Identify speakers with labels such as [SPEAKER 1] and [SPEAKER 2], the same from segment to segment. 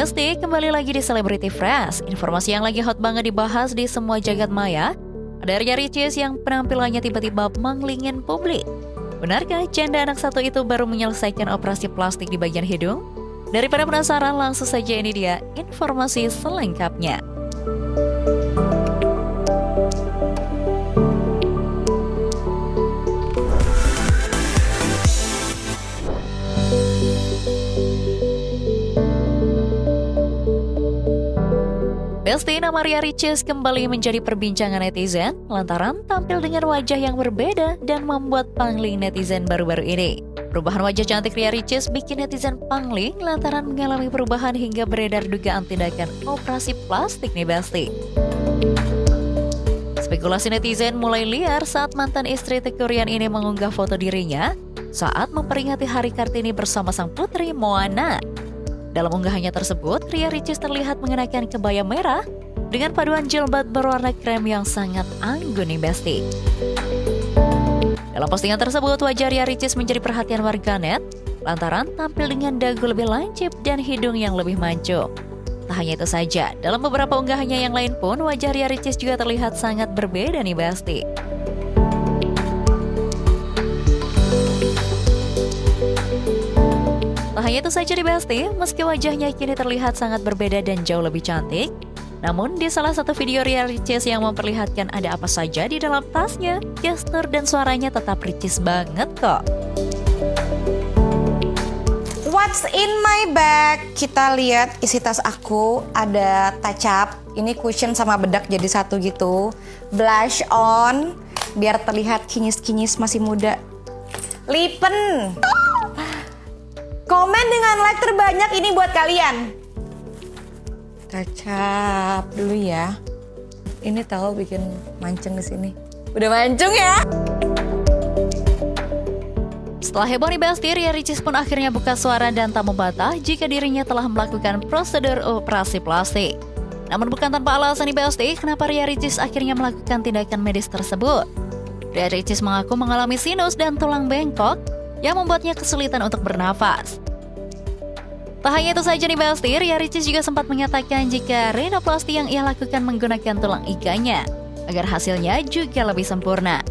[SPEAKER 1] Besti, kembali lagi di Celebrity Fresh. Informasi yang lagi hot banget dibahas di semua jagat maya. Ada Ria Ricis yang penampilannya tiba-tiba menglingin publik. Benarkah janda anak satu itu baru menyelesaikan operasi plastik di bagian hidung? Daripada penasaran, langsung saja ini dia informasi selengkapnya. Besti, nama Ria Ricis kembali menjadi perbincangan netizen lantaran tampil dengan wajah yang berbeda dan membuat pangling netizen baru-baru ini. Perubahan wajah cantik Ria Ricis bikin netizen pangling lantaran mengalami perubahan hingga beredar dugaan tindakan operasi plastik nih Besti. Spekulasi netizen mulai liar saat mantan istri Teuku Ryan ini mengunggah foto dirinya saat memperingati Hari Kartini bersama sang putri Moana. Dalam unggahannya tersebut, Ria Ricis terlihat mengenakan kebaya merah dengan paduan jilbab berwarna krem yang sangat anggun nih Besti. Dalam postingan tersebut, wajah Ria Ricis menjadi perhatian warganet lantaran tampil dengan dagu lebih lancip dan hidung yang lebih mancung. Tak hanya itu saja, dalam beberapa unggahannya yang lain pun wajah Ria Ricis juga terlihat sangat berbeda nih Besti. Tak hanya itu saja di Besti, meski wajahnya kini terlihat sangat berbeda dan jauh lebih cantik, namun di salah satu video Ria Ricis yang memperlihatkan ada apa saja di dalam tasnya, gestur dan suaranya tetap Ricis banget kok.
[SPEAKER 2] What's in my bag? Kita lihat isi tas aku, ada touch up, ini cushion sama bedak jadi satu gitu, blush on, biar terlihat kinyis-kinyis masih muda, lipen. Komen dengan like terbanyak ini buat kalian. Touch dulu ya. Ini tahu bikin mancung di sini. Udah mancung ya.
[SPEAKER 1] Setelah heboh nih Besti, Ria Ricis pun akhirnya buka suara dan tak membantah jika dirinya telah melakukan prosedur operasi plastik. Namun bukan tanpa alasan nih Besti, kenapa Ria Ricis akhirnya melakukan tindakan medis tersebut. Ria Ricis mengaku mengalami sinus dan tulang bengkok yang membuatnya kesulitan untuk bernafas. Tak hanya itu saja nih Besti, Ria Ricis juga sempat menyatakan jika rinoplasti yang ia lakukan menggunakan tulang iganya agar hasilnya juga lebih sempurna.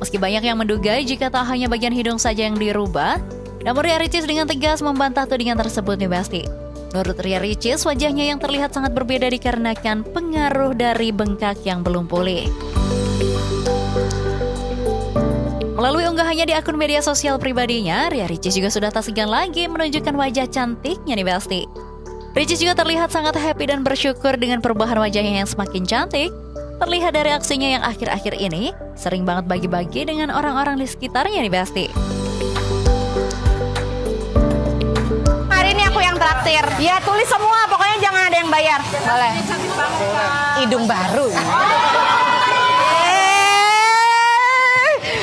[SPEAKER 1] Meski banyak yang menduga jika tak hanya bagian hidung saja yang dirubah, namun Ria Ricis dengan tegas membantah tudingan tersebut nih Besti. Menurut Ria Ricis, wajahnya yang terlihat sangat berbeda dikarenakan pengaruh dari bengkak yang belum pulih. Melalui unggahannya di akun media sosial pribadinya, Ria Ricis juga sudah tak segan lagi menunjukkan wajah cantiknya nih Besti. Ricis juga terlihat sangat happy dan bersyukur dengan perubahan wajahnya yang semakin cantik. Terlihat dari aksinya yang akhir-akhir ini, sering banget bagi-bagi dengan orang-orang di sekitarnya nih Besti.
[SPEAKER 2] Hari ini aku yang traktir. Ya tulis semua, pokoknya jangan ada yang bayar. Boleh. Hidung baru.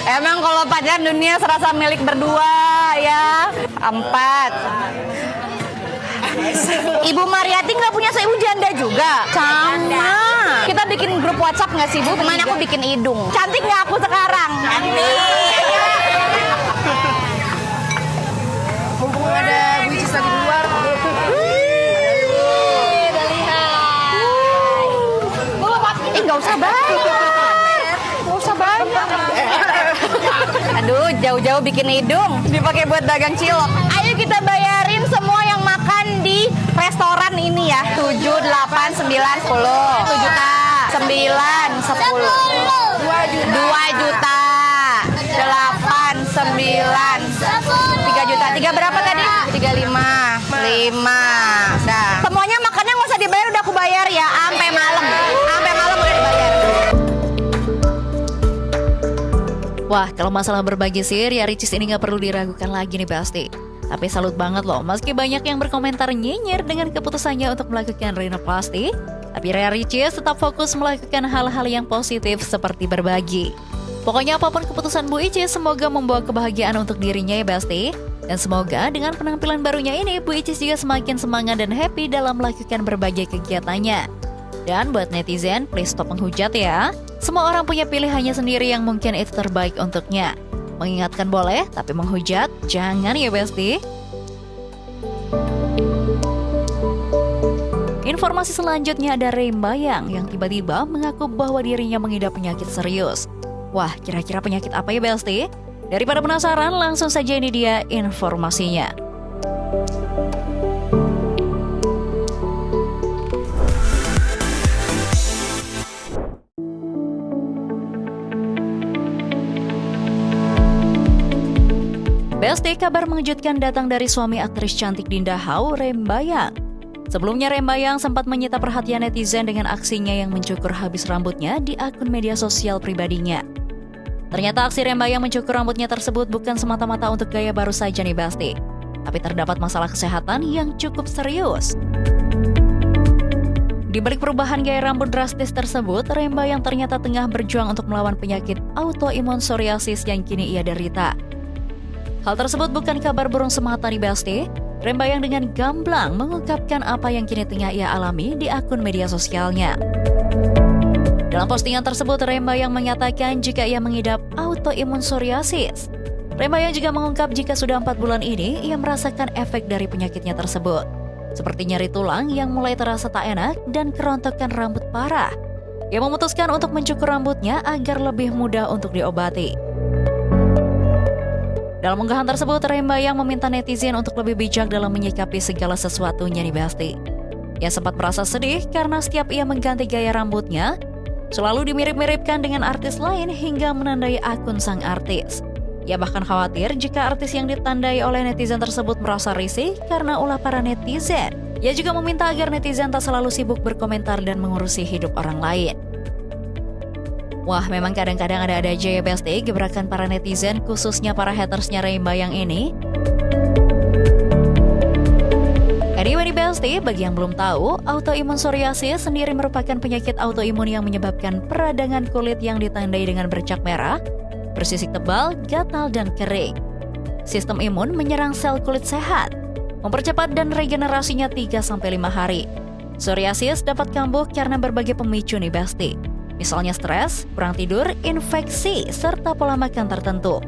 [SPEAKER 2] Emang kalau pacar dunia serasa milik berdua ya. 4. Ibu Mariati nggak punya seibu janda juga? Sama. Kita bikin grup WhatsApp nggak sih Bu? Kemarin aku bikin hidung. Cantik nggak aku sekarang? Cantik.
[SPEAKER 3] Mumpung ada Bu Icis lagi di luar.
[SPEAKER 2] Udah lihat. Nggak usah banyak. Nggak usah banyak. Aduh, jauh-jauh bikin hidung, dipakai buat dagang cilok. Ayo kita bayarin semua yang makan di restoran ini ya. 7, 8, 9, 10. 1 juta. 9, 10. 2 juta. 8, 9, 3 juta. 3 berapa tadi? 35. 5. Dah. Semuanya makannya nggak usah dibayar, udah aku bayar ya. Sampai malam. Sampai malam udah dibayar.
[SPEAKER 1] Wah, kalau masalah berbagi sih, Ria Ricis ini gak perlu diragukan lagi nih Besti. Tapi salut banget loh, meski banyak yang berkomentar nyinyir dengan keputusannya untuk melakukan rinoplasti, tapi Ria Ricis tetap fokus melakukan hal-hal yang positif seperti berbagi. Pokoknya apapun keputusan Bu Icis, semoga membawa kebahagiaan untuk dirinya ya Besti. Dan semoga dengan penampilan barunya ini, Bu Icis juga semakin semangat dan happy dalam melakukan berbagai kegiatannya. Dan buat netizen, please stop menghujat ya. Semua orang punya pilihannya sendiri yang mungkin itu terbaik untuknya. Mengingatkan boleh, tapi menghujat jangan ya Besti. informasi selanjutnya ada Rembayang yang tiba-tiba mengaku bahwa dirinya mengidap penyakit serius. Wah, kira-kira penyakit apa ya Besti? Daripada penasaran, langsung saja ini dia informasinya. Besti, kabar mengejutkan datang dari suami aktris cantik Dinda Hau, Rembayang. Sebelumnya Rembayang sempat menyita perhatian netizen dengan aksinya yang mencukur habis rambutnya di akun media sosial pribadinya. Ternyata aksi Rembayang mencukur rambutnya tersebut bukan semata-mata untuk gaya baru saja nih Besti, tapi terdapat masalah kesehatan yang cukup serius. Di balik perubahan gaya rambut drastis tersebut, Rembayang ternyata tengah berjuang untuk melawan penyakit autoimun psoriasis yang kini ia derita. Hal tersebut bukan kabar burung semata nih Besti. Rembayang dengan gamblang mengungkapkan apa yang kini tengah ia alami di akun media sosialnya. Dalam postingan tersebut, Rembayang menyatakan jika ia mengidap autoimun psoriasis. Rembayang juga mengungkap jika sudah 4 bulan ini ia merasakan efek dari penyakitnya tersebut, seperti nyeri tulang yang mulai terasa tak enak dan kerontokan rambut parah. Ia memutuskan untuk mencukur rambutnya agar lebih mudah untuk diobati. Dalam unggahan tersebut, Rembayang meminta netizen untuk lebih bijak dalam menyikapi segala sesuatunya nih Besti. Ia sempat merasa sedih karena setiap ia mengganti gaya rambutnya, selalu dimirip-miripkan dengan artis lain hingga menandai akun sang artis. Ia bahkan khawatir jika artis yang ditandai oleh netizen tersebut merasa risih karena ulah para netizen. Ia juga meminta agar netizen tak selalu sibuk berkomentar dan mengurusi hidup orang lain. Wah, memang kadang-kadang ada-ada aja ya Besti gebrakan para netizen, khususnya para hatersnya Rembayang ini. Anyway nih Besti, bagi yang belum tahu, autoimun psoriasis sendiri merupakan penyakit autoimun yang menyebabkan peradangan kulit yang ditandai dengan bercak merah, bersisik tebal, gatal, dan kering. Sistem imun menyerang sel kulit sehat, mempercepat dan regenerasinya 3-5 hari. Psoriasis dapat kambuh karena berbagai pemicu nih Besti. Misalnya stres, kurang tidur, infeksi, serta pola makan tertentu.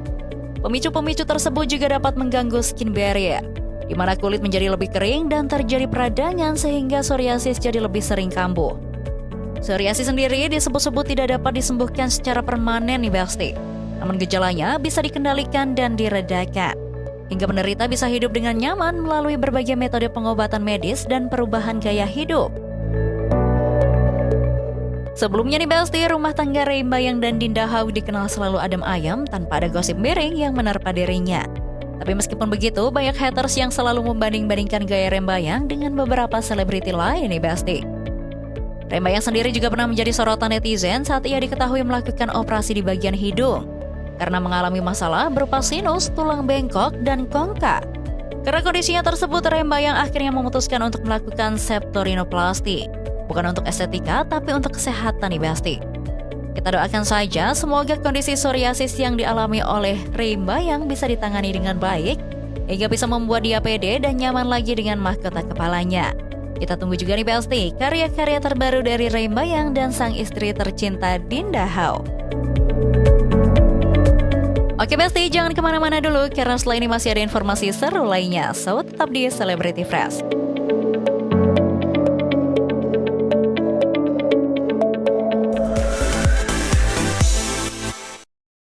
[SPEAKER 1] Pemicu-pemicu tersebut juga dapat mengganggu skin barrier, di mana kulit menjadi lebih kering dan terjadi peradangan sehingga psoriasis jadi lebih sering kambuh. Psoriasis sendiri disebut-sebut tidak dapat disembuhkan secara permanen nih Besti. Namun gejalanya bisa dikendalikan dan diredakan, hingga penderita bisa hidup dengan nyaman melalui berbagai metode pengobatan medis dan perubahan gaya hidup. Sebelumnya nih Besti, rumah tangga Rembayang dan Dinda Hau dikenal selalu adem ayem tanpa ada gosip miring yang menerpa dirinya. Tapi meskipun begitu, banyak haters yang selalu membanding-bandingkan gaya Rembayang dengan beberapa selebriti lain nih Besti. Rembayang sendiri juga pernah menjadi sorotan netizen saat ia diketahui melakukan operasi di bagian hidung karena mengalami masalah berupa sinus, tulang bengkok, dan kongka. Karena kondisinya tersebut, Rembayang akhirnya memutuskan untuk melakukan septorinoplasti. Bukan untuk estetika, tapi untuk kesehatan nih Besti. Kita doakan saja semoga kondisi psoriasis yang dialami oleh Rembayang bisa ditangani dengan baik, hingga bisa membuat dia pede dan nyaman lagi dengan mahkota kepalanya. Kita tunggu juga nih Besti, karya-karya terbaru dari Rembayang dan sang istri tercinta Dinda Hau. Oke Besti, jangan kemana-mana dulu, karena setelah ini masih ada informasi seru lainnya. So, tetap di Celebrity Fresh.